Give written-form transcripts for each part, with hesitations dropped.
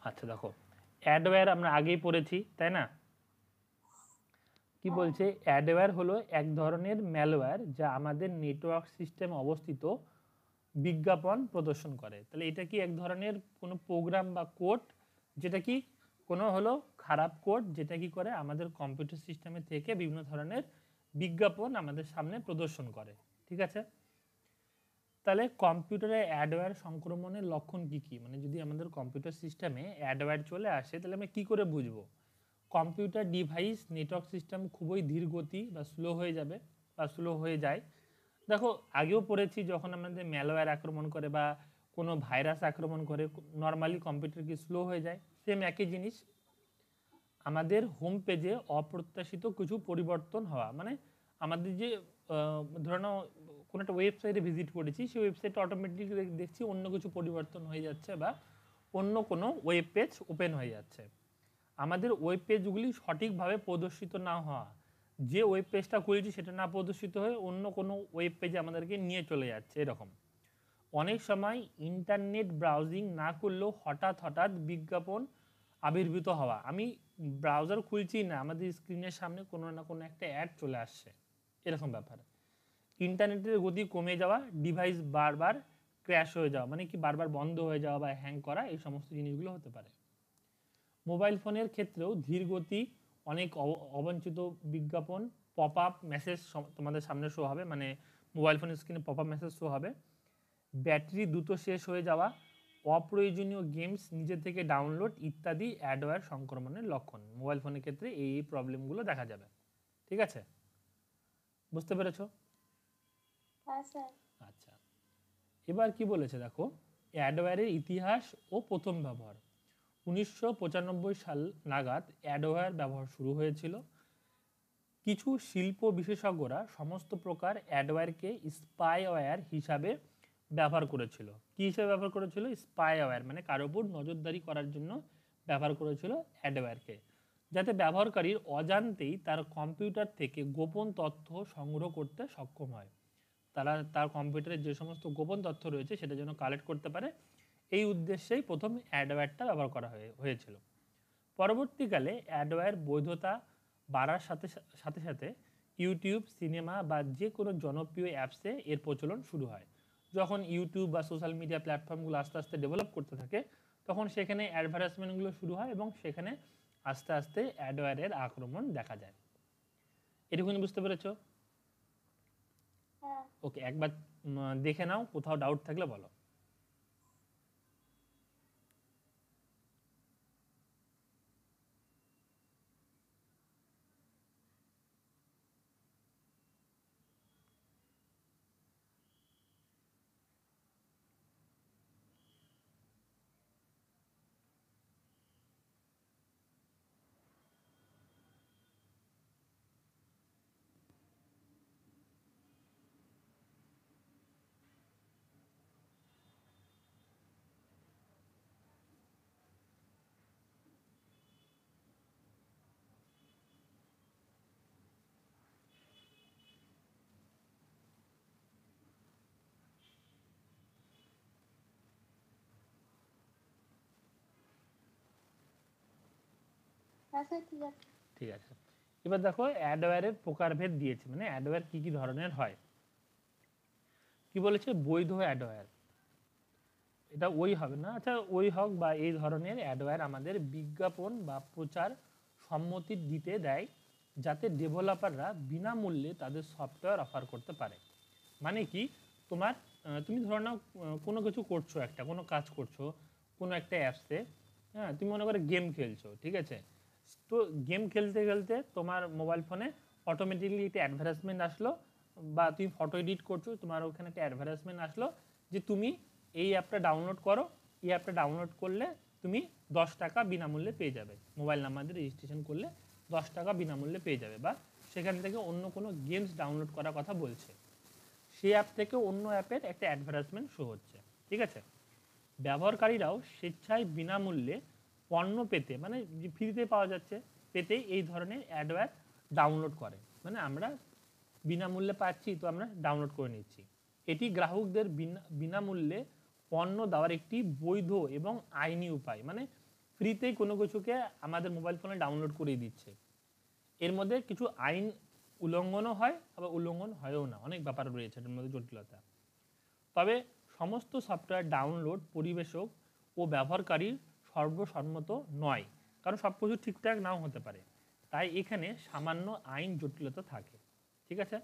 আচ্ছা দেখো, অ্যাডওয়্যার আমরা আগেই পড়েছি তাই না? কি বলছে, অ্যাডওয়্যার হলো এক ধরনের ম্যালওয়্যার যা আমাদের নেটওয়ার্ক সিস্টেমে অবস্থিত বিজ্ঞাপন প্রদর্শন করে। তাহলে এটা কি এক ধরনের কোনো প্রোগ্রাম বা কোড, যেটা কি কোনো হলো খারাপ কোড, যেটা কি করে আমাদের কম্পিউটার সিস্টেমে থেকে বিভিন্ন ধরনের বিজ্ঞাপন আমাদের সামনে প্রদর্শন করে। ঠিক আছে, তাহলে কম্পিউটারে অ্যাডওয়্যার সংক্রমণের লক্ষণ কি কি, মানে যদি আমাদের কম্পিউটার সিস্টেমে অ্যাডওয়্যার চলে আসে তাহলে আমরা কি করে বুঝবো? কম্পিউটার ডিভাইস নেটওয়ার্ক সিস্টেম খুবই ধীর গতি বা স্লো হয়ে যাবে বা স্লো হয়ে যায়। দেখো আগেও পড়েছি, যখন আমাদের ম্যালওয়্যার আক্রমণ করে বা কোনো ভাইরাস আক্রমণ করে নর্মালি কম্পিউটার কি স্লো হয়ে যায়, সেম একই জিনিস। আমাদের হোম পেজে অপ্রত্যাশিত কিছু পরিবর্তন হওয়া, মানে আমাদের যে ধরে নাও কোনো একটা ওয়েবসাইটে ভিজিট করেছি, সেই ওয়েবসাইটে অটোমেটিক দেখছি অন্য কিছু পরিবর্তন হয়ে যাচ্ছে বা অন্য কোনো ওয়েব পেজ ওপেন হয়ে যাচ্ছে। আমাদের ওয়েব পেজগুলি সঠিকভাবে প্রদর্শিত না হওয়া, যে ওয়েব পেজটা খুলেছি সেটা না প্রদর্শিত হয়ে অন্য কোনো ওয়েব পেজে আমাদেরকে নিয়ে চলে যাচ্ছে এরকম। অনেক সময় ইন্টারনেট ব্রাউজিং না করলেও হঠাৎ হঠাৎ বিজ্ঞাপন আবির্ভূত হওয়া, আমি ব্রাউজার খুলছি না, আমাদের স্ক্রিনের সামনে কোনো না কোনো একটা অ্যাড চলে আসছে, এরকম ব্যাপার। ইন্টারনেটের গতি কমে যাওয়া, ডিভাইস বারবার ক্র্যাশ হয়ে যাওয়া, মানে কি বারবার বন্ধ হয়ে যাওয়া বা হ্যাং করা, এই সমস্ত জিনিসগুলো হতে পারে। মোবাইল ফোনের ক্ষেত্রেও ধীর গতি, অনেক অবাঞ্ছিত বিজ্ঞাপন, পপ আপ মেসেজ তোমাদের সামনে শো হবে, মানে মোবাইল ফোনের স্ক্রিনে পপ আপ মেসেজ শো হবে। ব্যাটারি দ্রুত শেষ হয়ে যাওয়া, অপ্রয়োজনীয় গেমস নিজে থেকে ডাউনলোড ইত্যাদি অ্যাডওয়্যার সংক্রমণের লক্ষণ। মোবাইল ফোনের ক্ষেত্রে এই প্রবলেমগুলো দেখা যাবে। ঠিক আছে, বুঝতে পেরেছো? হ্যাঁ স্যার। আচ্ছা, এবার কি বলেছে দেখো, অ্যাডওয়্যারের ইতিহাস ও প্রথম ব্যবহার। 1995 সাল নাগাদ অ্যাডওয়্যার ব্যবহার শুরু হয়েছিল। কিছু শিল্প বিশেষজ্ঞরা সমস্ত প্রকার অ্যাডওয়্যারকে স্পাইওয়্যার হিসাবে ব্যবহার করেছিল। কী হিসাবে ব্যবহার করেছিল? স্পাইওয়্যার, মানে কারোর উপর নজরদারি করার জন্য ব্যবহার করেছিল অ্যাডওয়্যারকে, যাতে ব্যবহারকারীর অজান্তেই তার কম্পিউটার থেকে গোপন তথ্য সংগ্রহ করতে সক্ষম হয়। তারা তার কম্পিউটারে যে সমস্ত গোপন তথ্য রয়েছে সেটা যেন কালেক্ট করতে পারে, এই উদ্দেশ্যেই প্রথম অ্যাডওয়্যারটা ব্যবহার করা হয়েছিল। পরবর্তীকালে অ্যাডওয়্যার বৈধতা বাড়ার সাথে সাথে সাথে ইউটিউব, সিনেমা বা যে কোনো জনপ্রিয় অ্যাপসে এর প্রচলন শুরু হয়। যখন ইউটিউব বা সোশ্যাল মিডিয়া প্ল্যাটফর্মগুলো আস্তে আস্তে ডেভেলপ করতে থাকে, তখন সেখানে অ্যাডভার্টাইজমেন্টগুলো শুরু হয় এবং সেখানে আস্তে আস্তে অ্যাডওয়্যারের আক্রমণ দেখা যায়। এটুকুনি বুঝতে পেরেছো? হ্যাঁ। ওকে, একবার দেখে নাও, কোথাও ডাউট থাকলে বলো। হ্যাঁ স্যার, ঠিক আছে। ঠিক আছে, এবার দেখো অ্যাডওয়্যারের প্রকারভেদ দিয়েছে, মানে অ্যাডওয়্যার কী কী ধরনের হয়। কি বলেছে? বৈধ অ্যাডওয়্যার, এটা ওই হবে না, আচ্ছা ওই হোক বা এই ধরনের অ্যাডওয়্যার আমাদের বিজ্ঞাপন বা প্রচার সম্মতি দিতে দেয়, যাতে ডেভেলপাররা বিনামূল্যে তাদের সফটওয়্যার অফার করতে পারে। মানে কি, তোমার তুমি ধরো নাও কোনো কিছু করছো, একটা কোনো কাজ করছো কোনো একটা অ্যাপসে, হ্যাঁ তুমি মনে করে গেম খেলছো, ঠিক আছে? তো গেম খেলতে খেলতে তোমার মোবাইল ফোনে অটোমেটিকলি একটা অ্যাডভার্টাইজমেন্ট আসলো, বা তুমি ফটো এডিট করছো, তোমার ওখানে একটা অ্যাডভার্টাইজমেন্ট আসলো যে তুমি এই অ্যাপটা ডাউনলোড করো, এই অ্যাপটা ডাউনলোড করলে তুমি 10 টাকা বিনামূল্যে পেয়ে যাবে, মোবাইল নাম্বার দিয়ে রেজিস্ট্রেশন করলে 10 টাকা বিনামূল্যে পেয়ে যাবে, বা সেখান থেকে অন্য কোনো গেমস ডাউনলোড করার কথা বলছে, সেই অ্যাপ থেকে অন্য অ্যাপের একটা অ্যাডভার্টাইজমেন্ট শো হচ্ছে। ঠিক আছে, ব্যবহারকারীরাও স্বেচ্ছায় বিনামূল্যে পণ্য পেতে, মানে ফ্রিতে পাওয়া যাচ্ছে পেতে, এই ধরনের অ্যাডওয়্যার ডাউনলোড করে, মানে আমরা বিনামূল্যে পাচ্ছি তো আমরা ডাউনলোড করে নিচ্ছি। এটি গ্রাহকদের বিনামূল্যে পণ্য দেওয়ার একটি বৈধ এবং আইনি উপায়, মানে ফ্রিতেই কোনো কিছুকে আমাদের মোবাইল ফোনে ডাউনলোড করিয়ে দিচ্ছে। এর মধ্যে কিছু আইন উল্লঙ্ঘনও হয়, আবার উল্লঙ্ঘন হয়ও না, অনেক ব্যাপার রয়েছে এর মধ্যে জটিলতা। তবে সমস্ত সফটওয়্যার ডাউনলোড পরিবেশক ও ব্যবহারকারীর সর্বসম্মত নয়, কারণ সব কিছু ঠিকঠাক নাও হতে পারে, তাই এখানে সামান্য আইন জটিলতা থাকে। ঠিক আছে,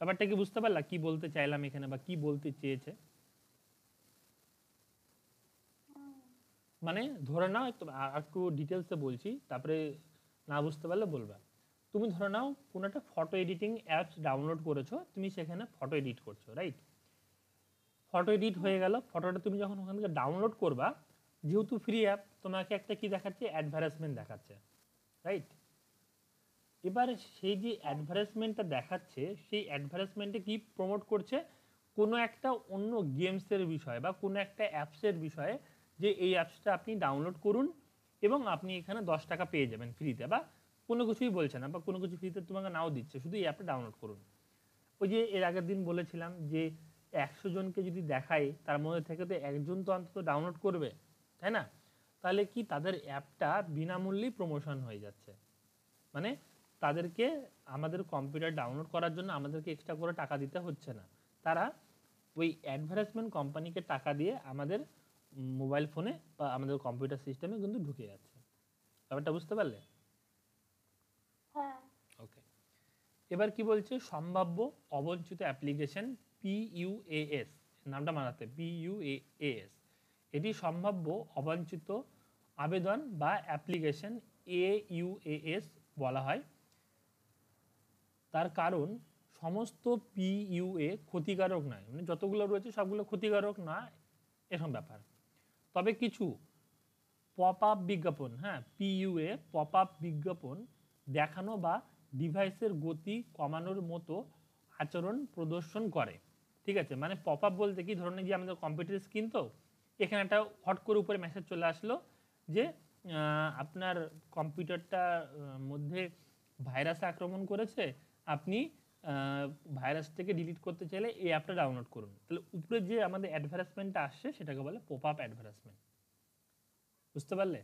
ব্যাপারটা কি বুঝতে পারলা কি বলতে চাইলাম এখানে বা কি বলতে চেয়েছে? মানে ধরে নাও একটু ডিটেলসে বলছি, তারপরে না বুঝতে পারলে বলবা। তুমি ধরে নাও কোনো একটা ফটো এডিটিং অ্যাপস ডাউনলোড করেছো, তুমি সেখানে ফটো এডিট করছো, রাইট? ফটো এডিট হয়ে গেল, ফটোটা তুমি যখন ওখান থেকে ডাউনলোড করবা, যেহেতু ফ্রি অ্যাপ, তোমাকে একটা কি দেখাচ্ছে, অ্যাডভার্টাইজমেন্ট দেখাচ্ছে, রাইট? এবার সেই যে অ্যাডভার্টাইজমেন্টটা দেখাচ্ছে, সেই অ্যাডভার্টাইজমেন্টে কি প্রমোট করছে, কোনো একটা অন্য গেমসের বিষয় বা কোনো একটা অ্যাপসের বিষয়ে, যে এই অ্যাপসটা আপনি ডাউনলোড করুন এবং আপনি এখানে 10 টাকা পেয়ে যাবেন ফ্রিতে, বা কোনো কিছুই বলছে না, বা কোনো কিছু ফ্রিতে তোমাকে নাও দিচ্ছে, শুধু এই অ্যাপটা ডাউনলোড করুন। ওই যে এর আগের দিন বলেছিলাম যে 100 জনকে যদি দেখাই, তার মধ্যে থেকে তো একজন তো অন্তত ডাউনলোড করবে, তাই না? তাহলে কি তাদের অ্যাপটা বিনামূল্যেই প্রমোশন হয়ে যাচ্ছে, মানে তাদেরকে আমাদের কম্পিউটার ডাউনলোড করার জন্য আমাদেরকে এক্সট্রা করে টাকা দিতে হচ্ছে না, তারা ওই অ্যাডভার্টাইজমেন্ট কোম্পানিকে টাকা দিয়ে আমাদের মোবাইল ফোনে বা আমাদের কম্পিউটার সিস্টেমে কিন্তু ঢুকে যাচ্ছে। ব্যাপারটা বুঝতে পারলে? হ্যাঁ। ওকে, এবার কি বলছে, সম্ভাব্য অবঞ্চিত অ্যাপ্লিকেশন, PUAS, নামটা মানাতে, PUAS, এটি সম্ভাব্য অবাঞ্ছিত আবেদন বা অ্যাপ্লিকেশন, AUAS বলা হয়। তার কারণ সমস্ত PUA ক্ষতিকারক নয়, মানে যতগুলো রয়েছে সবগুলো ক্ষতিকারক না, এরকম ব্যাপার। তবে কিছু পপ আপ বিজ্ঞাপন, হ্যাঁ, PUA পপ আপ বিজ্ঞাপন দেখানো বা ডিভাইসের গতি কমানোর মতো আচরণ প্রদর্শন করে। ঠিক আছে, মানে পপ আপ বলতে কি, ধরনের যে আমাদের কম্পিউটার স্ক্রিন, তো এখানে একটা হট করে উপরে মেসেজ চলে আসলো যে আপনার কম্পিউটারটা মধ্যে ভাইরাস আক্রমণ করেছে, আপনি ভাইরাসটাকে ডিলিট করতে চাইলে এই অ্যাপটা ডাউনলোড করুন। তাহলে উপরে যে আমাদের অ্যাডভার্টাইজমেন্টটা আসছে সেটাকে বলে পপ আপ অ্যাডভার্টাইজমেন্ট। বুঝতে পারলে?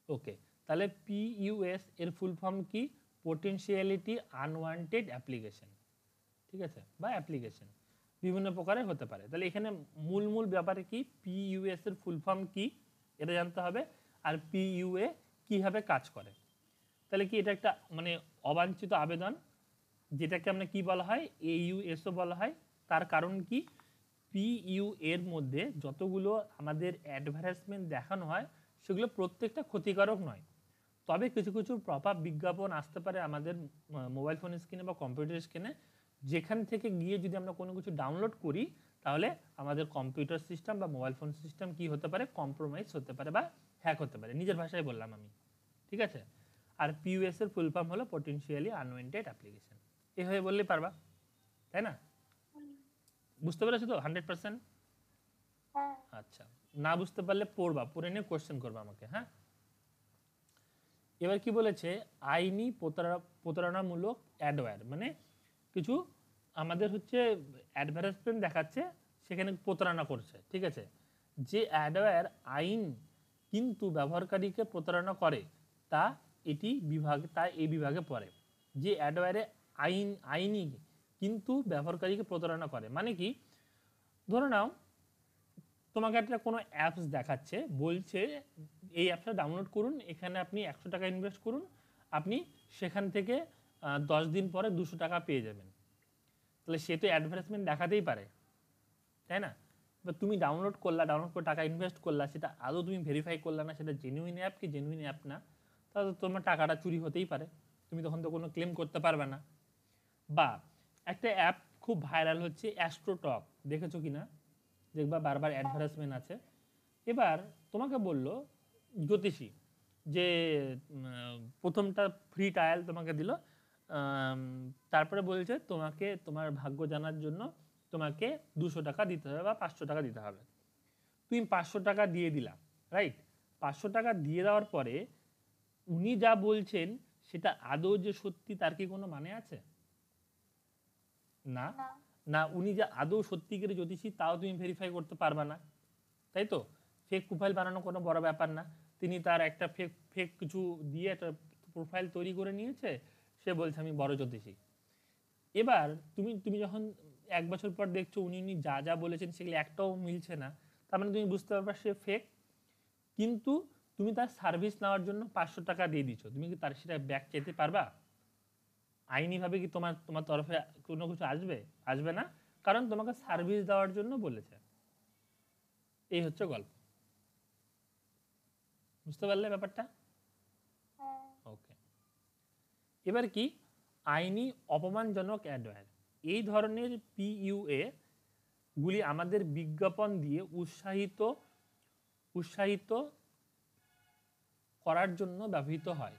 ওকে, তাহলে PUS এর ফুল ফর্ম কি? Potentiality unwanted application. ঠিক আছে, বা অ্যাপ্লিকেশন বিভিন্ন প্রকারের হতে পারে। তাহলে এখানে মূল ব্যাপারে কি, PUS এর ফুল ফর্ম কি এটা জানতে হবে, আর PUA কিভাবে কাজ করে। তাহলে কি এটা একটা মানে অবাঞ্ছিত আবেদন, যেটাকে আমরা কি বলা হয়, AUSও বলা হয়। তার কারণ কি, PU এর মধ্যে যতগুলো আমাদের অ্যাডভার্টাইজমেন্ট দেখানো হয় সেগুলো প্রত্যেকটা ক্ষতিকারক নয়, তবে কিছু কিছু পপ আপ বিজ্ঞাপন আসতে পারে আমাদের মোবাইল ফোন স্ক্রিনে বা কম্পিউটার স্ক্রিনে, যেখান থেকে গিয়ে যদি আমরা কোনো কিছু ডাউনলোড করি, তাহলে আমাদের কম্পিউটার সিস্টেম বা মোবাইল ফোন সিস্টেম কি হতে পারে, কম্প্রোমাইজ হতে পারে বা হ্যাক হতে পারে। নিজের ভাষায় বললাম আমি, ঠিক আছে? আর PUS এর ফুল ফর্ম হলো পটেনশিয়ালি আনওয়ান্টেড অ্যাপ্লিকেশন। এভাবে বললেই পারবা, তাই না? বুঝতে পেরেছো তো 100%? হ্যাঁ। আচ্ছা, না বুঝতে পারলে পড়বা, পড়ে নিয়ে কোশ্চেন করবা আমাকে, হ্যাঁ? এবার কি বলেছে, আইনি প্রতারণামূলক অ্যাডওয়্যার, মানে কিছু আমাদের হচ্ছে অ্যাডভার্টাইজমেন্ট দেখাচ্ছে, সেখানে প্রতারণা করছে। ঠিক আছে, যে অ্যাডওয়্যার আইন কিন্তু ব্যবহারকারীকে প্রতারণা করে, তা এই বিভাগে পড়ে। যে অ্যাডওয়্যারে আইনি কিন্তু ব্যবহারকারীকে প্রতারণা করে, মানে কি, ধরে নাও তোমাকে একটা কোনো অ্যাপস দেখাচ্ছে, বলছে এই অ্যাপসটা ডাউনলোড করুন, এখানে আপনি 100 টাকা ইনভেস্ট করুন, আপনি সেখান থেকে 10 দিন পরে 200 টাকা পেয়ে যাবেন। তাহলে সে তো অ্যাডভার্টাইজমেন্ট দেখাতেই পারে, তাই না? এবার তুমি ডাউনলোড করে টাকা ইনভেস্ট করলা, সেটা আদৌ তুমি ভেরিফাই করলা না সেটা জেনুইন অ্যাপ কি জেনুইন অ্যাপ না, তাহলে তোমার টাকাটা চুরি হতেই পারে, তুমি তখন তো কোনো ক্লেম করতে পারবে না। বা একটা অ্যাপ খুব ভাইরাল হচ্ছে, অ্যাস্ট্রোটক, দেখেছো কি না? দেখবা বারবার অ্যাডভার্টাইজমেন্ট আছে। এবার তোমাকে বলল জ্যোতিষী যে প্রথমটা ফ্রি ট্রায়াল তোমাকে দিল, তারপরে বলছে তোমাকে তোমার ভাগ্য জানার জন্য তোমাকে 200 টাকা দিতে হবে বা 500 টাকা দিতে হবে। তুমি 500 টাকা দিয়ে দিলা, রাইট? 500 টাকা দিয়ে দেওয়ার পরে উনি যা বলছেন সেটা আদৌ যে সত্যি তার কি কোনো মানে আছে? না, না। না, উনি যে আদৌ সত্যিকারের জ্যোতিষী তাও তুমি ভেরিফাই করতে পারবা না, তাই তো? ফেক প্রোফাইল বানানো কোনো বড় ব্যাপার না। তিনি তার একটা ফেক ফেক কিছু দিয়ে একটা প্রোফাইল তৈরি করে নিয়েছে, সে বলছে আমি বড় জ্যোতিষী। এবার তুমি তুমি যখন 1 বছর পর দেখছো উনি উনি যা যা বলেছেন সেগুলো একটাও মিলছে না, তার মানে তুমি বুঝতে পারবা সে ফেক। কিন্তু তুমি তার সার্ভিস নেওয়ার জন্য 500 টাকা দিয়ে দিচ্ছ, তুমি কি তার সেটা ব্যাক চাইতে পারবা? আইনিভাবে কি তোমার তোমার তরফে কোনো কিছু আসবে? আসবে না, কারণ তোমাকে সার্ভিস দেওয়ার জন্য বলেছে। এই হচ্ছে গল্প। বুঝতে পারলে ব্যাপারটা? হ্যাঁ, ওকে। এবার কি আইনি অপমানজনক অ্যাডওয়্যার, এই ধরনের পিইউএ গুলি আমাদের বিজ্ঞাপন দিয়ে উৎসাহিত করার জন্য ব্যবহৃত হয়।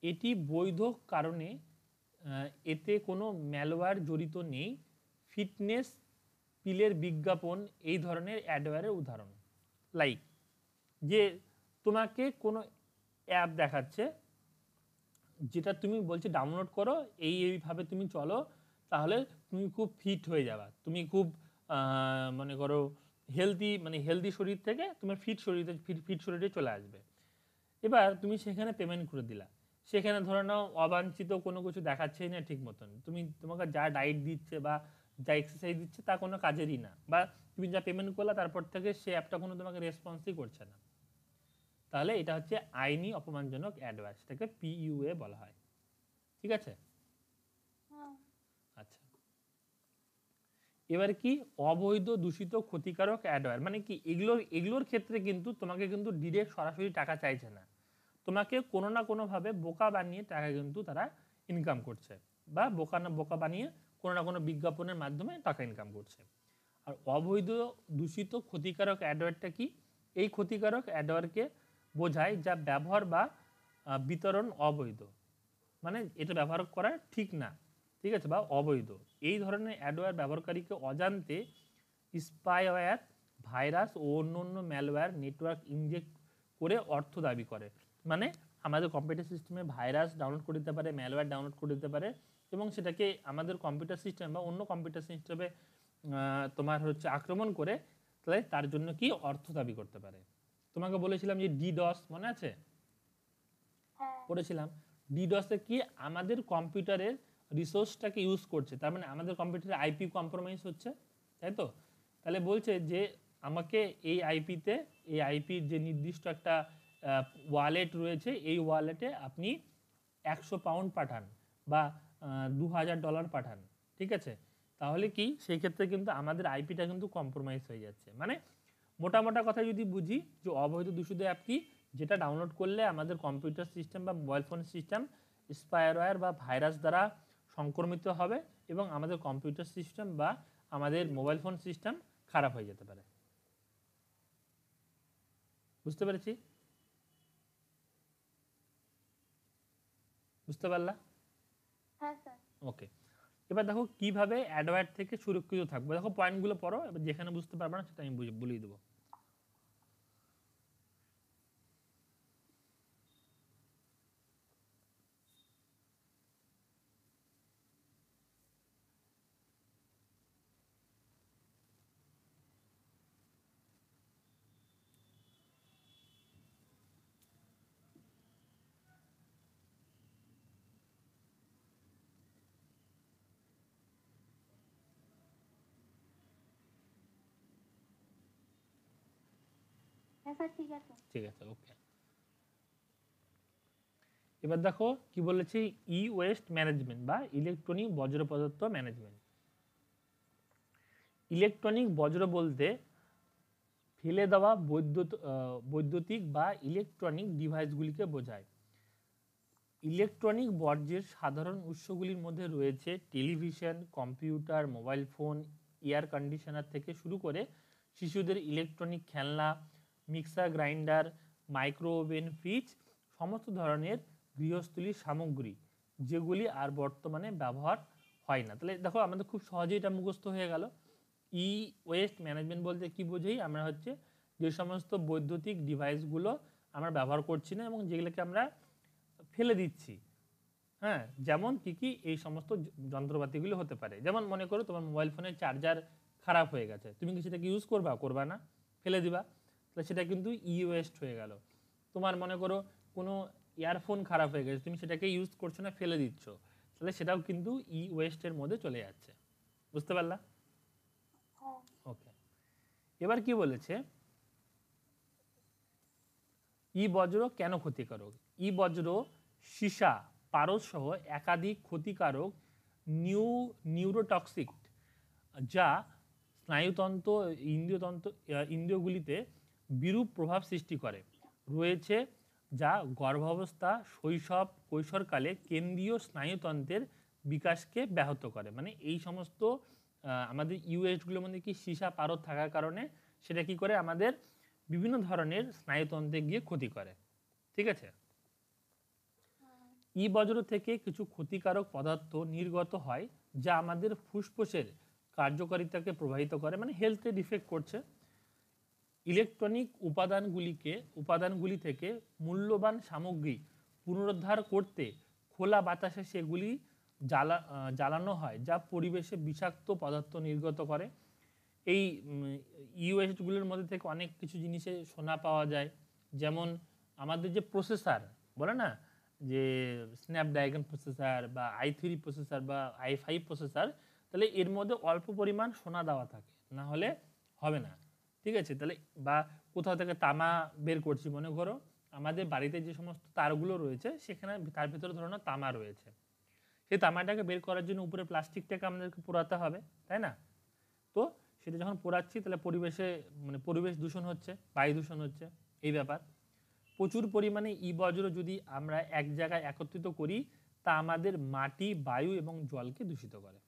এটি বৈধ কারণে এতে কোনো ম্যালওয়্যার জড়িত নেই। ফিটনেস পিলের বিজ্ঞাপন এই ধরনের অ্যাডওয়্যারের উদাহরণ। লাইক যে তোমাকে কোনো অ্যাপ দেখাচ্ছে, যেটা তুমি বলছে ডাউনলোড করো, এইভাবে তুমি চলো, তাহলে তুমি খুব ফিট হয়ে যাবা, তুমি খুব মনে করো হেলদি শরীর থেকে তুমি ফিট শরীরে চলে আসবে। এবার তুমি সেখানে পেমেন্ট করে দিলা, সেখানে ধরে নাও অবাঞ্ছিত কোনো কিছু দেখাচ্ছেই না ঠিক মতন, তোমাকে যা ডায়েট দিচ্ছে বা যা এক্সারসাইজ দিচ্ছে তা কোনো কাজেরই না, বা তুমি যা পেমেন্ট করলা তারপর থেকে সে অ্যাপটা কোনো তোমাকে রেসপন্সই করছে না, তাহলে এটা হচ্ছে আইনি অপমানজনক অ্যাডওয়্যার, সেটাকে পিইউএ বলা হয়। ঠিক আছে? হ্যাঁ, আচ্ছা, এবার কি অবৈধ দূষিত ক্ষতিকারক অ্যাডওয়্যার, মানে কি এগুলোর ক্ষেত্রে কিন্তু তোমাকে কিন্তু ডিরেক্ট সরাসরি টাকা চাইছে না, তোমাকে কোনো না কোনোভাবে বোকা বানিয়ে টাকা কিন্তু তারা ইনকাম করছে, বা বোকা বানিয়ে কোনো না কোনো বিজ্ঞাপনের মাধ্যমে টাকা ইনকাম করছে। আর অবৈধ দূষিত ক্ষতিকারক অ্যাডওয়্যারটা কি? এই ক্ষতিকারক অ্যাডওয়্যারকে বোঝায় যা ব্যবহার বা বিতরণ অবৈধ, মানে এটা ব্যবহার করা ঠিক না, ঠিক আছে, বা অবৈধ। এই ধরনের অ্যাডওয়্যার ব্যবহারকারীকে অজান্তে স্পাইওয়্যার, ভাইরাস ও অন্য ম্যালওয়্যার নেটওয়ার্ক ইনজেক্ট করে অর্থ দাবি করে। মানে আমাদের কম্পিউটার সিস্টেমে ভাইরাস ডাউনলোড করে দিতে পারে, ম্যালওয়্যার ডাউনলোড করে দিতে পারে, এবং সেটাকে আমাদের কম্পিউটার সিস্টেম বা অন্য কম্পিউটার সিস্টেমে তোমার হচ্ছে আক্রমণ করে, তাহলে তার জন্য কি অর্থ দাবি করতে পারে। তোমাকে বলেছিলাম যে ডিডস মনে আছে, হ্যাঁ, পড়েছিলাম। ডিডসে কি আমাদের কম্পিউটারের রিসোর্সটাকে ইউজ করছে, তার মানে আমাদের কম্পিউটারে আইপি কম্প্রোমাইজ হচ্ছে, তাই তো? তাহলে বলছে যে আমাকে এই আইপির যে নির্দিষ্ট একটা ওয়ালেট রয়েছে, এই ওয়ালেটে আপনি 100 পাউন্ড পাঠান বা $2000 পাঠান, ঠিক আছে? তাহলে কি সেই ক্ষেত্রে কিন্তু আমাদের আইপিটা কিন্তু কম্প্রোমাইজ হয়ে যাচ্ছে। মানে মোটা কথা যদি বুঝি, যে অবৈধ দূষিত অ্যাপ কি, যেটা ডাউনলোড করলে আমাদের কম্পিউটার সিস্টেম বা মোবাইল ফোন সিস্টেম স্পাইওয়্যার বা ভাইরাস দ্বারা সংক্রমিত হবে, এবং আমাদের কম্পিউটার সিস্টেম বা আমাদের মোবাইল ফোন সিস্টেম খারাপ হয়ে যেতে পারে। বুঝতে পেরেছি? বুঝতে পারলা? হ্যাঁ স্যার। ওকে। এবার দেখো কিভাবে অ্যাডওয়্যার থেকে সুরক্ষিত থাকবো। দেখো পয়েন্টগুলো পড়ো, এবার যেখানে বুঝতে পারবে না সেটা আমি বলিয়ে দেবো। হ্যাঁ স্যার, ঠিক আছে। ঠিক আছে, ওকে। এবার দেখো কি বলেছে, ই ওয়েস্ট ম্যানেজমেন্ট বা ইলেকট্রনিক বজ্র পদার্থ ম্যানেজমেন্ট। ইলেকট্রনিক বজ্র বলতে ফেলে দেওয়া বৈদ্যুতিক বা ইলেকট্রনিক ডিভাইসগুলিকে বোঝায়। ইলেকট্রনিক বর্জ্যের সাধারণ উৎসগুলির মধ্যে রয়েছে television, computer, mobile phone, air conditioner থেকে শুরু করে শিশুদের ইলেকট্রনিক খেলনা, মিক্সার গ্রাইন্ডার, মাইক্রোওভেন, ফ্রিজ, সমস্ত ধরনের গৃহস্থলী সামগ্রী যেগুলি আর বর্তমানে ব্যবহার হয় না। তাহলে দেখো আমাদের খুব সহজেই এটা মুখস্থ হয়ে গেল। ই ওয়েস্ট ম্যানেজমেন্ট বলতে কি বোঝাই আমরা, হচ্ছে যে সমস্ত বৈদ্যুতিক ডিভাইসগুলো আমরা ব্যবহার করছি না এবং যেগুলোকে আমরা ফেলে দিচ্ছি। হ্যাঁ, যেমন কি এই সমস্ত যন্ত্রপাতিগুলো হতে পারে, যেমন মনে করো তোমার মোবাইল ফোনের চার্জার খারাপ হয়ে গেছে, তুমি কি সেটাকে ইউজ করবা না, ফেলে দিবা। তাহলে সেটা কিন্তু ই ওয়েস্ট হয়ে গেল। তোমার মনে করো কোনো ইয়ারফোন খারাপ হয়ে গেছে, তুমি সেটাকে ইউজ করছো না, ফেলে দিচ্ছ, তাহলে সেটাও কিন্তু ই ওয়েস্টের মধ্যে চলে যাচ্ছে। বুঝতে পারলা? হ্যাঁ ওকে, এবার কি বলেছে, ই বজ্র কেন ক্ষতিকারক? ই বজ্র সীসা পারদ সহ একাধিক ক্ষতিকারক নিউরোটক্সিক যা স্নায়ুতন্ত্র ইন্দ্রিয়গুলিতে বিরূপ প্রভাব সৃষ্টি করে রয়েছে, যা গর্ভাবস্থা শৈশব কৈশোরকালে কেন্দ্রীয় স্নায়ুতন্ত্রের বিকাশকে ব্যাহত করে। মানে এই সমস্ত আমাদের ইউএসগুলোর মধ্যে কি সীসা পারদ থাকার কারণে সেটা কি করে আমাদের বিভিন্ন ধরনের স্নায়ুতন্ত্রে গিয়ে ক্ষতি করে। ঠিক আছে? ই বজ্র থেকে কিছু ক্ষতিকারক পদার্থ নির্গত হয় যা আমাদের ফুসফুসের কার্যকারিতাকে প্রভাবিত করে, মানে হেলথে ডিফেক্ট করছে। ইলেকট্রনিক উপাদানগুলি থেকে মূল্যবান সামগ্রী পুনরুদ্ধার করতে খোলা বাতাসে সেগুলি জ্বালানো হয়, যা পরিবেশে বিষাক্ত পদার্থ নির্গত করে। এই ইউএসগুলোর মধ্যে থেকে অনেক কিছু জিনিসে সোনা পাওয়া যায়, যেমন আমাদের যে প্রসেসর বলে না, যে স্ন্যাপড্রাগন প্রসেসর বা i3 প্রসেসর বা i5 প্রসেসর, তাহলে এর মধ্যে অল্প পরিমাণ সোনা দেওয়া থাকে, না হলে হবে না। ঠিক আছে? তাহলে বা কোথাও থেকে তামা বের করছি, মনে করো আমাদের বাড়িতে যে সমস্ত তারগুলো রয়েছে সেখানে তার ভিতরে ধরো না তামা রয়েছে, সেই তামাটাকে বের করার জন্য উপরে প্লাস্টিকটাকে আমাদেরকে পোড়াতে হবে, তাই না? তো সেটা যখন পোড়াচ্ছি তাহলে পরিবেশে মানে পরিবেশ দূষণ হচ্ছে, বায়ু দূষণ হচ্ছে, এই ব্যাপার। প্রচুর পরিমাণে ই বজ্র যদি আমরা এক জায়গায় একত্রিত করি তা আমাদের মাটি, বায়ু এবং জলকে দূষিত করে।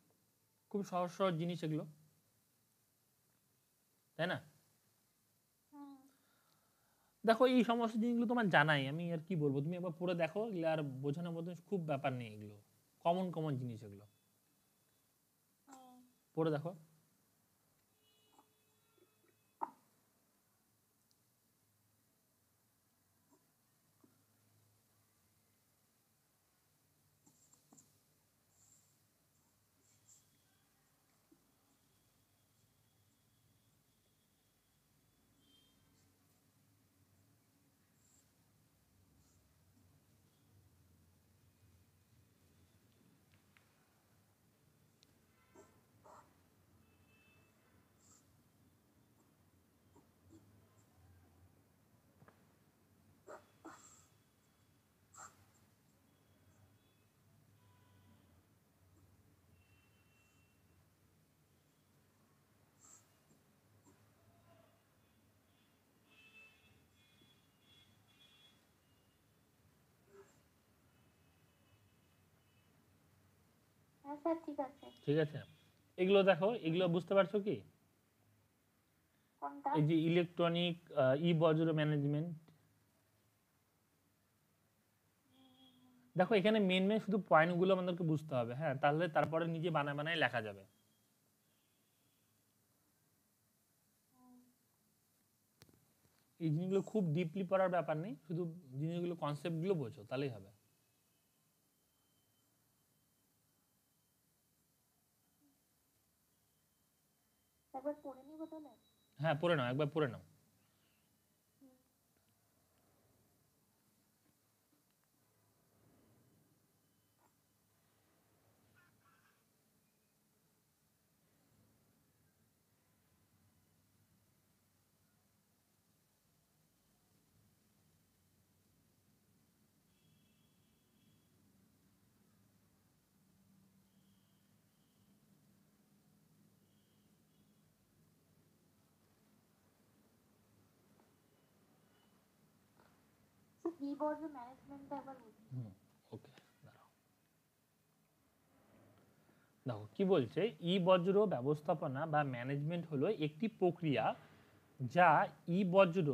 খুব সহজ সহজ জিনিস এগুলো, তাই না? দেখো এই সমস্ত জিনিসগুলো তোমার জানাই, আমি আর কি বলবো, তুমি একবার পড়ে দেখো, এগুলো আর বোঝানোর মধ্যে খুব ব্যাপার নেই, এগুলো কমন কমন জিনিস, এগুলো পড়ে দেখো। হ্যাঁ স্যার ঠিক আছে। ঠিক আছে, এগুলো দেখো, এগুলো বুঝতে পারছো কি? কোনটা? এই যে ইলেকট্রনিক ই বজ্র ম্যানেজমেন্ট, দেখো এখানে মেন মেন শুধু পয়েন্টগুলো আমাদেরকে বুঝতে হবে, হ্যাঁ, তাহলে তারপরে নিজে বানায় বানায় লেখা যাবে। এই জিনিসগুলো খুব ডিপলি পড়ার ব্যাপার নেই, শুধু জিনিসগুলো কনসেপ্টগুলো বোঝো তাহলেই হবে। একবার পড়ে নিব তাহলে। হ্যাঁ পড়ে নাও, একবার পড়ে নাও। ই বর্জ্য ম্যানেজমেন্টটা একবার বলুন। ওকে, দাঁড়াও, দেখো কি বলছে, ই বজ্র ব্যবস্থাপনা বা ম্যানেজমেন্ট হলো একটি প্রক্রিয়া যা ই বজ্র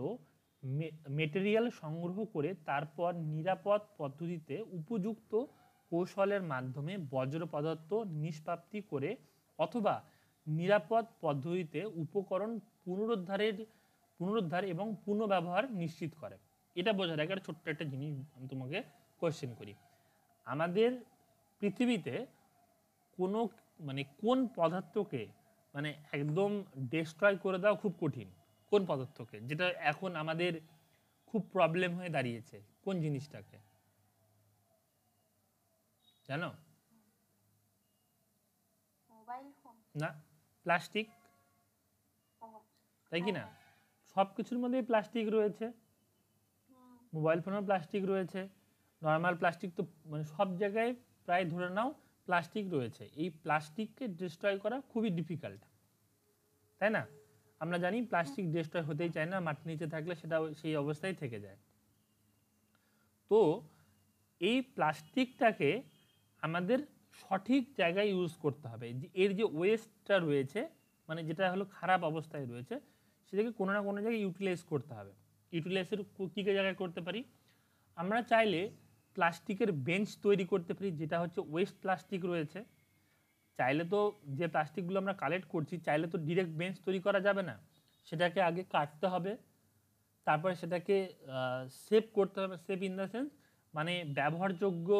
মেটেরিয়াল সংগ্রহ করে তারপর নিরাপদ পদ্ধতিতে উপযুক্ত কৌশলের মাধ্যমে বজ্র পদার্থ নিষ্পাপ্তি করে অথবা নিরাপদ পদ্ধতিতে উপকরণ পুনরুদ্ধার এবং পুনঃব্যবহার নিশ্চিত করে। এটা বোঝার আগে একটা ছোট্ট একটা জিনিস আমি তোমাকে কোয়েশ্চেন করি, আমাদের পৃথিবীতে কোনো মানে কোন পদার্থকে মানে একদম ডিস্ট্রয় করে দেওয়া খুব কঠিন, কোন পদার্থকে, যেটা এখন আমাদের খুব প্রবলেম হয়ে দাঁড়িয়েছে, কোন জিনিসটাকে জানো? Mobile phone. না, প্লাস্টিক, ও, তাই কি না? হ্যাঁ, সব কিছুর মধ্যেই প্লাস্টিক রয়েছে, হুম, মোবাইল ফোনেও প্লাস্টিক রয়েছে, নর্মাল প্লাস্টিক তো মানে সব জায়গায় প্রায় ধরে নাও প্লাস্টিক রয়েছে। এই প্লাস্টিককে ডিস্ট্রয় করা খুবই ডিফিকাল্ট, তাই না? আমরা জানি প্লাস্টিক ডিস্ট্রয় হতেই চায় না, মাটির নিচে থাকলে সেটা সেই অবস্থায় থেকে যায়। তো এই প্লাস্টিকটাকে আমাদের সঠিক জায়গায় ইউজ করতে হবে। এর যে ওয়েস্টটা রয়েছে, মানে যেটা হলো খারাপ অবস্থায় রয়েছে, সেটাকে কোনো না কোনো জায়গায় ইউটিলাইজ করতে হবে। ইউটিলাইজের কী কী জায়গায় করতে পারি? আমরা চাইলে প্লাস্টিকের বেঞ্চ তৈরি করতে পারি, যেটা হচ্ছে ওয়েস্ট প্লাস্টিক রয়েছে। চাইলে তো যে প্লাস্টিকগুলো আমরা কালেক্ট করছি, চাইলে তো ডিরেক্ট বেঞ্চ তৈরি করা যাবে না, সেটাকে আগে কাটতে হবে, তারপরে সেটাকে সেভ করতে হবে। সেভ ইন দ্য সেন্স মানে ব্যবহারযোগ্য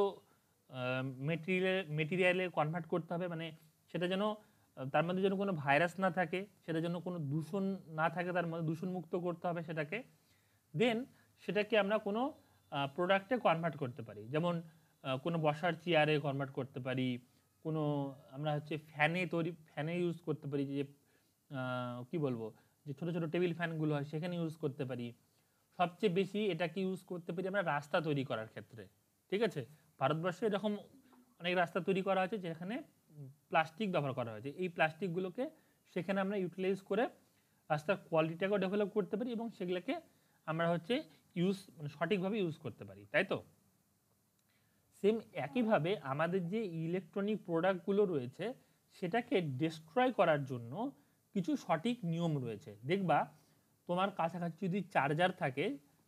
মেটেরিয়ালে কনভার্ট করতে হবে, মানে সেটা যেন তার মধ্যে যেন কোনো ভাইরাস না থাকে, সেটা যেন কোনো দূষণ না থাকে, তার মধ্যে দূষণমুক্ত করতে হবে সেটাকে। দেন সেটাকে আমরা কোনো প্রোডাক্টে কনভার্ট করতে পারি, যেমন কোনো বসার চেয়ারে কনভার্ট করতে পারি, কোনো আমরা হচ্ছে ফ্যানে ইউজ করতে পারি, যে কি বলবো, যে ছোটো ছোটো টেবিল ফ্যানগুলো হয় সেখানে ইউজ করতে পারি। সবচেয়ে বেশি এটাকে ইউজ করতে পারি আমরা রাস্তা তৈরি করার ক্ষেত্রে, ঠিক আছে? ভারতবর্ষে এরকম অনেক রাস্তা তৈরি করা হয়েছে যেখানে প্লাস্টিক ব্যবহার করা হয়েছে। এই প্লাস্টিকগুলোকে সেখানে আমরা ইউটিলাইজ করে রাস্তার কোয়ালিটিটাকেও ডেভেলপ করতে পারি এবং সেগুলোকে আমরা হচ্ছে মানে সঠিকভাবে ইউজ করতে পারি, তাই তো? সেম একইভাবে আমাদের যে ইলেকট্রনিক প্রোডাক্টগুলো রয়েছে সেটাকে ডিস্ট্রয় করার জন্য কিছু সঠিক নিয়ম রয়েছে। দেখবা তোমার কাছাকাছি যদি চার্জার থাকে,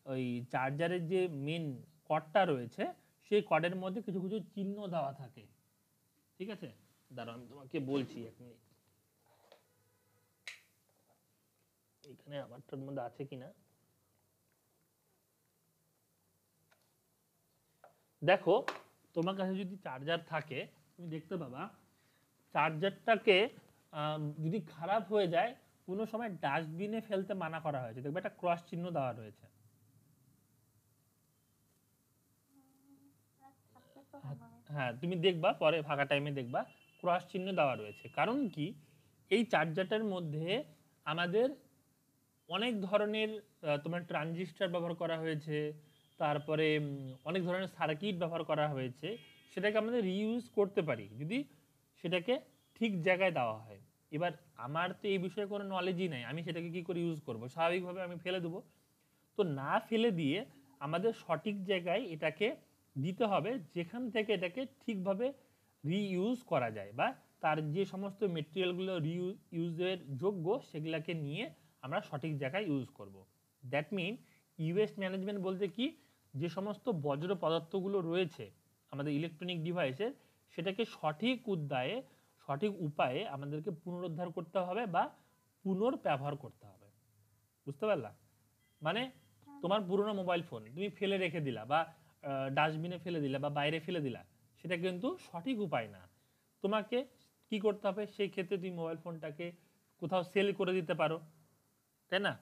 ওই চার্জারের যে মেন কর্ডটা রয়েছে সেই কর্ডের মধ্যে কিছু কিছু চিহ্ন দেওয়া থাকে, ঠিক আছে? দাঁড়াও আমি তোমাকে বলছি, এক মিনিট, এখানে আমারটার মধ্যে আছে কিনা। দেখো তোমার কাছে যদি চার্জার থাকে, তুমি দেখতে পাবা চার্জারটাকে যদি খারাপ হয়ে যায় কোনো সময় ডাস্টবিনে ফেলতে মানা করা হয়েছে, দেখবে একটা ক্রস চিহ্ন দেওয়া রয়েছে। থাকতে তো মনে হয়। হ্যাঁ, তুমি দেখবা পরে ফাঁকা টাইমে দেখবা ক্রস চিহ্ন দেওয়া রয়েছে। কারণ কি, এই চার্জারটার মধ্যে আমাদের অনেক ধরনের তোমার ট্রানজিস্টর ব্যবহার করা হয়েছে, তারপরে অনেক ধরনের সার্কিট ব্যবহার করা হয়েছে। সেটাকে আমাদের রিইউজ করতে পারি যদি সেটাকে ঠিক জায়গায় দেওয়া হয়। এবার আমার তো এই বিষয়ে কোনো নলেজই নাই, আমি সেটাকে কি করে ইউজ করব? স্বাভাবিকভাবে আমি ফেলে দেবো। তো না ফেলে দিয়ে আমাদের সঠিক জায়গায় এটাকে দিতে হবে, যেখান থেকে এটাকে ঠিকভাবে রিইউজ করা যায়, বা তার যে সমস্ত মেটেরিয়ালগুলো রিইউজের যোগ্য সেগুলোকে নিয়ে আমরা সঠিক জায়গায় ইউজ করব। দ্যাট মিন ইওয়েস্ট ম্যানেজমেন্ট বলতে কি, যে সমস্ত বজ্র পদার্থগুলো রয়েছে আমাদের ইলেকট্রনিক ডিভাইসের, সেটাকে সঠিক উপায়ে আমাদেরকে পুনরুদ্ধার করতে হবে বা পুনর্ব্যবহার করতে হবে। বুঝতে পারলা? মানে তোমার পুরোনো মোবাইল ফোন তুমি ফেলে রেখে দিলা, বা ডাস্টবিনে ফেলে দিলা, বা বাইরে ফেলে দিলা, সেটা কিন্তু সঠিক উপায় না। তোমাকে কি করতে হবে, সেই ক্ষেত্রে তুমি মোবাইল ফোনটাকে কোথাও সেল করে দিতে পারো, তাই না?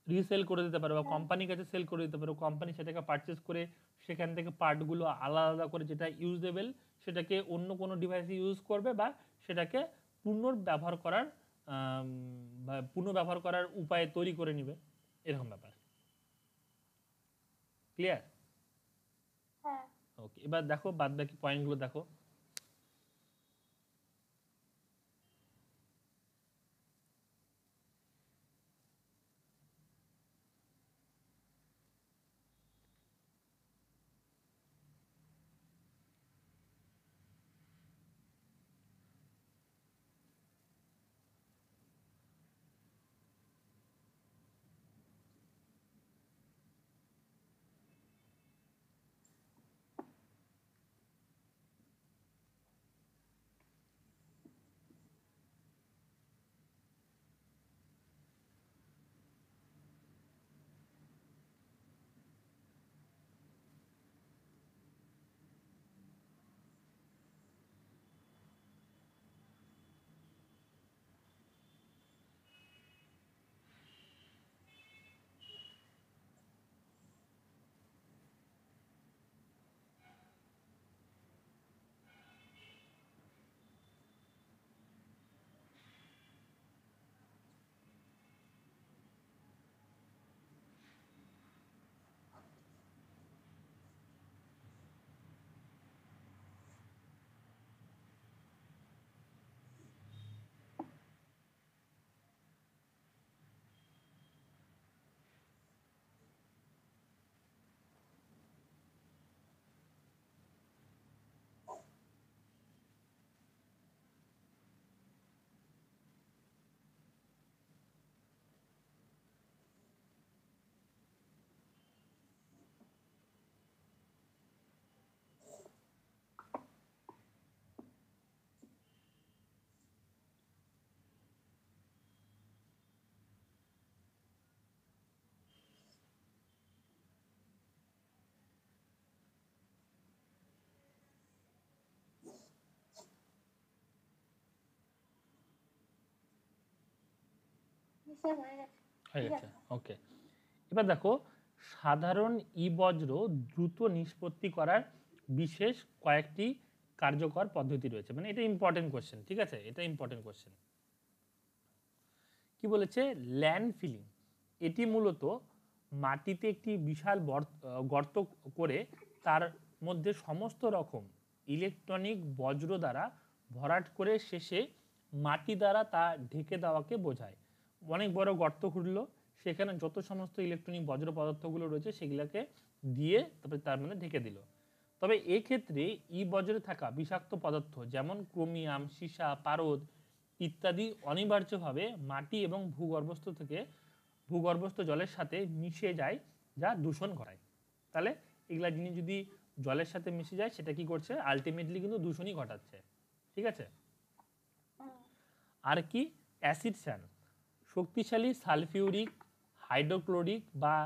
রিসেল করে দিতে পারো, বা কোম্পানির কাছে সেল করে দিতে পারো। কোম্পানি সেটাকে পারচেস করে সেখান থেকে পার্টগুলো আলাদা আলাদা করে যেটা ইউজেবল সেটাকে অন্য কোনো ডিভাইসে ইউজ করবে, বা সেটাকে পুনর্ব্যবহার করার পুনর্ব্যবহার করার উপায় তৈরি করে নিবে, এরকম ব্যাপার। ক্লিয়ার? হ্যাঁ, ওকে, এবার দেখো বাদ বাকি পয়েন্টগুলো দেখো। স্যার হয়ে গেছে। হয়ে ঠিক গেছে, আছে। ওকে। এবার দেখো, সাধারণ ই বজ্র দ্রুত নিষ্পত্তি করার বিশেষ কয়েকটি কার্যকর পদ্ধতি রয়েছে। মানে এটা ইম্পর্টেন্ট কোশ্চেন, ঠিক আছে, এটা ইম্পর্টেন্ট কোশ্চেন। কি বলেছে? Land filling. এটি মূলত মাটিতে একটি বিশাল গর্ত করে তার মধ্যে সমস্ত রকম ইলেকট্রনিক বজ্র দ্বারা ভরাট করে শেষে মাটি দ্বারা তা ঢেকে দেওয়াকে বোঝায়। অনেক বড় গর্ত খুঁড়লো, সেখানে যত সমস্ত ইলেকট্রনিক বজ্র পদার্থগুলো রয়েছে সেগুলোকে দিয়ে তারপরে তার মানে ঢেকে দিল। তবে এক্ষেত্রে ই বজ্রে থাকা বিষাক্ত পদার্থ যেমন ক্রোমিয়াম, সীসা, পারদ ইত্যাদি অনিবার্যভাবে মাটি এবং ভূগর্ভস্থ জলের সাথে মিশে যায়, যা দূষণ ঘটায়। তাহলে এগুলা জিনিস যদি জলের সাথে মিশে যায় সেটা কি করছে? আলটিমেটলি কিন্তু দূষণই ঘটাচ্ছে, ঠিক আছে। আর কি? অ্যাসিড স্যান। শক্তিশালী সালফিউরিক, হাইড্রোক্লোরিক বা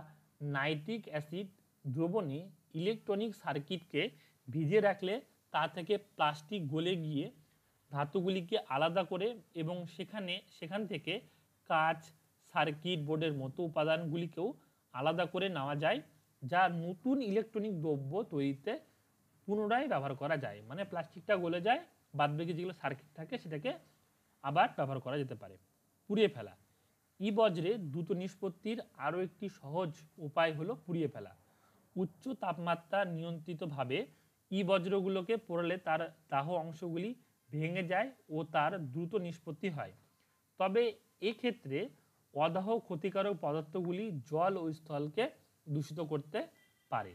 নাইট্রিক অ্যাসিড দ্রবণে ইলেকট্রনিক সার্কিটকে ভিজিয়ে রাখলে তা থেকে প্লাস্টিক গলে গিয়ে ধাতুগুলিকে আলাদা করে এবং সেখান থেকে কাঁচ, সার্কিট বোর্ডের মতো উপাদানগুলিকেও আলাদা করে নেওয়া যায়, যা নতুন ইলেকট্রনিক দ্রব্য তৈরিতে পুনরায় ব্যবহার করা যায়। মানে প্লাস্টিকটা গলে যায়, বাদবাকি যেগুলো সার্কিট থাকে সেটাকে আবার ব্যবহার করা যেতে পারে। পুড়িয়ে ফেলা। ই বজ্রে দ্রুত নিষ্পত্তির আরও একটি সহজ উপায় হলো পুড়িয়ে ফেলা। উচ্চ তাপমাত্রা নিয়ন্ত্রিতভাবে ই বজ্রগুলোকে পোড়ালে তার দাহ অংশগুলি ভেঙে যায় ও তার দ্রুত নিষ্পত্তি হয়। তবে এক্ষেত্রে অদাহ ক্ষতিকারক পদার্থগুলি জল ও স্থলকে দূষিত করতে পারে।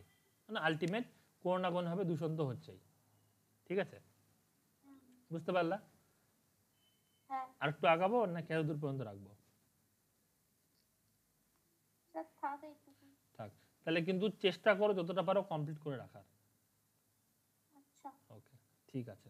মানে আলটিমেট কোনো না কোনোভাবে দূষণ তো হচ্ছেই, ঠিক আছে, বুঝতে পারলা? হ্যাঁ আর একটু আগাবো না কেন দূর পর্যন্ত রাখবো? স্যার থাক এইটুকু। থাক। তাহলে কিন্তু চেষ্টা করো যতটা পারো কমপ্লিট করে রাখার। আচ্ছা। ওকে, ঠিক আছে।